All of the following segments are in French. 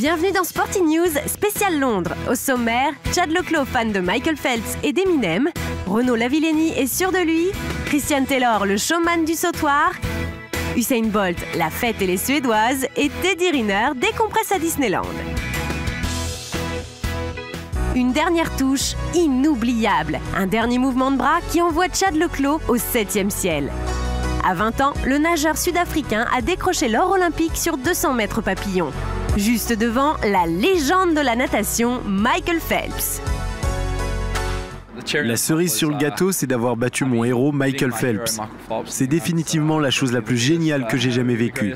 Bienvenue dans Sporty News, spécial Londres. Au sommaire, Chad le Clos, fan de Michael Phelps et d'Eminem. Renaud Lavillenie est sûr de lui. Christian Taylor, le showman du sautoir. Usain Bolt, la fête et les Suédoises. Et Teddy Riner décompresse à Disneyland. Une dernière touche inoubliable. Un dernier mouvement de bras qui envoie Chad le Clos au 7e ciel. À 20 ans, le nageur sud-africain a décroché l'or olympique sur 200 mètres papillon. Juste devant la légende de la natation, Michael Phelps. La cerise sur le gâteau, c'est d'avoir battu mon héros Michael Phelps. C'est définitivement la chose la plus géniale que j'ai jamais vécue.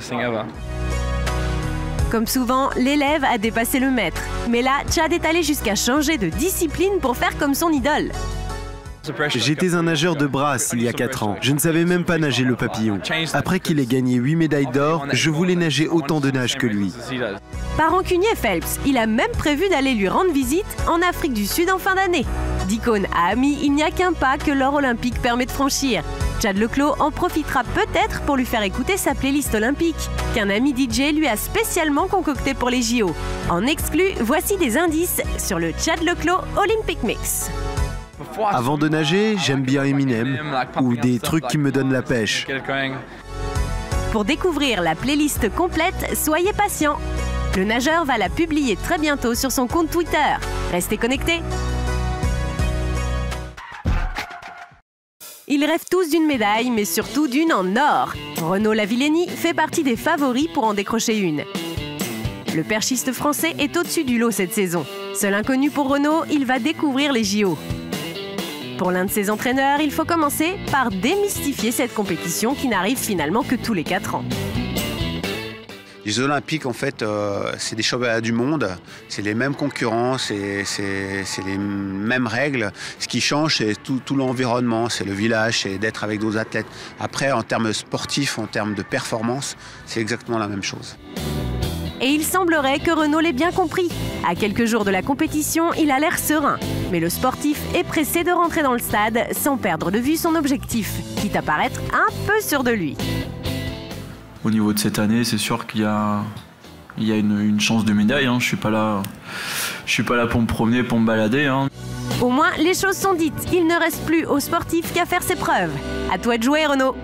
Comme souvent, l'élève a dépassé le maître. Mais là, Chad est allé jusqu'à changer de discipline pour faire comme son idole. J'étais un nageur de brasse il y a 4 ans. Je ne savais même pas nager le papillon. Après qu'il ait gagné 8 médailles d'or, je voulais nager autant de nage que lui. Pas rancunier Phelps, il a même prévu d'aller lui rendre visite en Afrique du Sud en fin d'année. D'icône à ami, il n'y a qu'un pas que l'or olympique permet de franchir. Chad le Clos en profitera peut-être pour lui faire écouter sa playlist olympique, qu'un ami DJ lui a spécialement concocté pour les JO. En exclu, voici des indices sur le Chad le Clos Olympic Mix. Avant de nager, j'aime bien Eminem ou des trucs qui me donnent la pêche. Pour découvrir la playlist complète, soyez patient. Le nageur va la publier très bientôt sur son compte Twitter. Restez connectés. Ils rêvent tous d'une médaille, mais surtout d'une en or. Renaud Lavillenie fait partie des favoris pour en décrocher une. Le perchiste français est au-dessus du lot cette saison. Seul inconnu pour Renaud, il va découvrir les JO. Pour l'un de ses entraîneurs, il faut commencer par démystifier cette compétition qui n'arrive finalement que tous les 4 ans. Les Jeux Olympiques, en fait, c'est des championnats du monde, c'est les mêmes concurrents, c'est les mêmes règles. Ce qui change, c'est tout l'environnement, c'est le village, c'est d'être avec d'autres athlètes. Après, en termes sportifs, en termes de performance, c'est exactement la même chose. Et il semblerait que Renaud l'ait bien compris. À quelques jours de la compétition, il a l'air serein. Mais le sportif est pressé de rentrer dans le stade sans perdre de vue son objectif, quitte à paraître un peu sûr de lui. Au niveau de cette année, c'est sûr qu'il y a une chance de médaille. Je suis pas là pour me promener, pour me balader. Au moins, les choses sont dites. Il ne reste plus au sportif qu'à faire ses preuves. À toi de jouer, Renaud.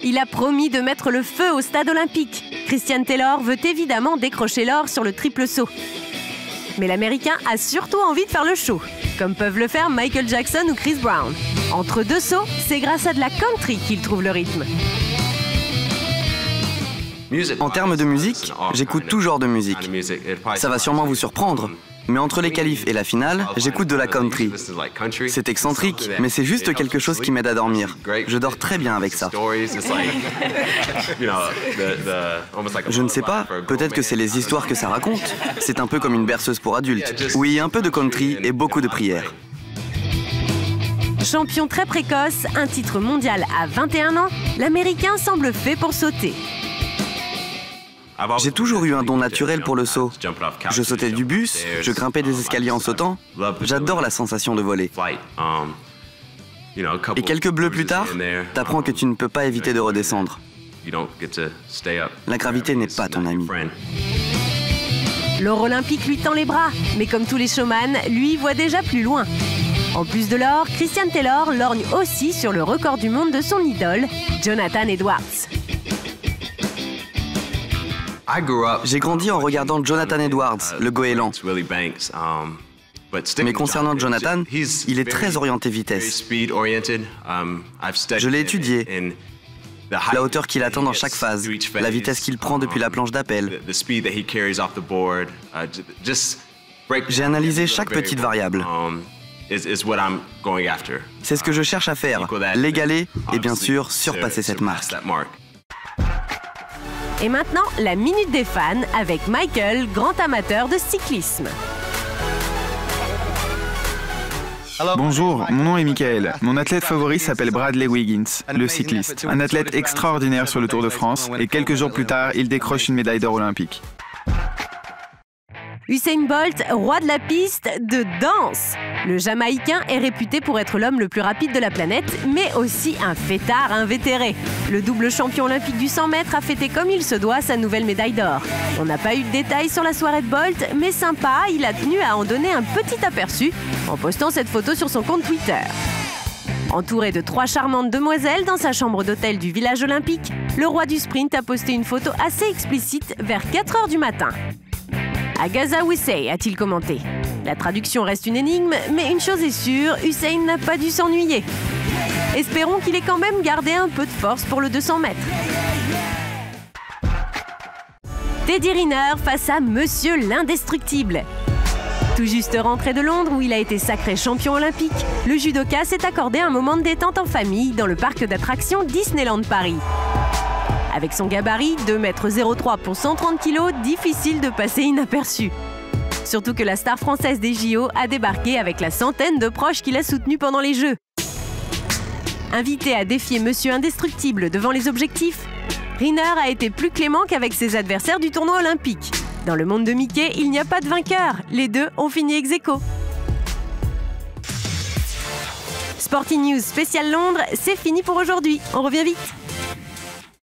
Il a promis de mettre le feu au stade olympique. Christian Taylor veut évidemment décrocher l'or sur le triple saut. Mais l'Américain a surtout envie de faire le show, comme peuvent le faire Michael Jackson ou Chris Brown. Entre deux sauts, c'est grâce à de la country qu'il trouve le rythme. En termes de musique, j'écoute tout genre de musique. Ça va sûrement vous surprendre, mais entre les qualifs et la finale, j'écoute de la country. C'est excentrique, mais c'est juste quelque chose qui m'aide à dormir. Je dors très bien avec ça. Je ne sais pas, peut-être que c'est les histoires que ça raconte. C'est un peu comme une berceuse pour adultes. Oui, un peu de country et beaucoup de prières. Champion très précoce, un titre mondial à 21 ans, l'Américain semble fait pour sauter. J'ai toujours eu un don naturel pour le saut. Je sautais du bus, je grimpais des escaliers en sautant. J'adore la sensation de voler. Et quelques bleus plus tard, t'apprends que tu ne peux pas éviter de redescendre. La gravité n'est pas ton ami. L'or olympique lui tend les bras, mais comme tous les showman, lui voit déjà plus loin. En plus de l'or, Christian Taylor lorgne aussi sur le record du monde de son idole, Jonathan Edwards. J'ai grandi en regardant Jonathan Edwards, le goéland. Mais concernant Jonathan, il est très orienté vitesse. Je l'ai étudié. La hauteur qu'il atteint dans chaque phase, la vitesse qu'il prend depuis la planche d'appel. J'ai analysé chaque petite variable. C'est ce que je cherche à faire, l'égaler et bien sûr surpasser cette marque. Et maintenant, la Minute des fans avec Michael, grand amateur de cyclisme. Bonjour, mon nom est Michael. Mon athlète favori s'appelle Bradley Wiggins, le cycliste. Un athlète extraordinaire sur le Tour de France et quelques jours plus tard, il décroche une médaille d'or olympique. Usain Bolt, roi de la piste de danse. Le Jamaïcain est réputé pour être l'homme le plus rapide de la planète, mais aussi un fêtard invétéré. Le double champion olympique du 100 mètres a fêté comme il se doit sa nouvelle médaille d'or. On n'a pas eu de détails sur la soirée de Bolt, mais sympa, il a tenu à en donner un petit aperçu en postant cette photo sur son compte Twitter. Entouré de 3 charmantes demoiselles dans sa chambre d'hôtel du village olympique, le roi du sprint a posté une photo assez explicite vers 4 h du matin. Agaza Wissey, a-t-il commenté. La traduction reste une énigme, mais une chose est sûre, Usain n'a pas dû s'ennuyer. Espérons qu'il ait quand même gardé un peu de force pour le 200 mètres. Teddy Riner face à Monsieur l'Indestructible. Tout juste rentré de Londres où il a été sacré champion olympique, le judoka s'est accordé un moment de détente en famille dans le parc d'attractions Disneyland Paris. Avec son gabarit, 2,03 m pour 130 kg, difficile de passer inaperçu. Surtout que la star française des JO a débarqué avec la centaine de proches qu'il a soutenus pendant les Jeux. Invité à défier Monsieur Indestructible devant les objectifs, Riner a été plus clément qu'avec ses adversaires du tournoi olympique. Dans le monde de Mickey, il n'y a pas de vainqueur. Les deux ont fini ex aequo. Sporting News spécial Londres, c'est fini pour aujourd'hui. On revient vite.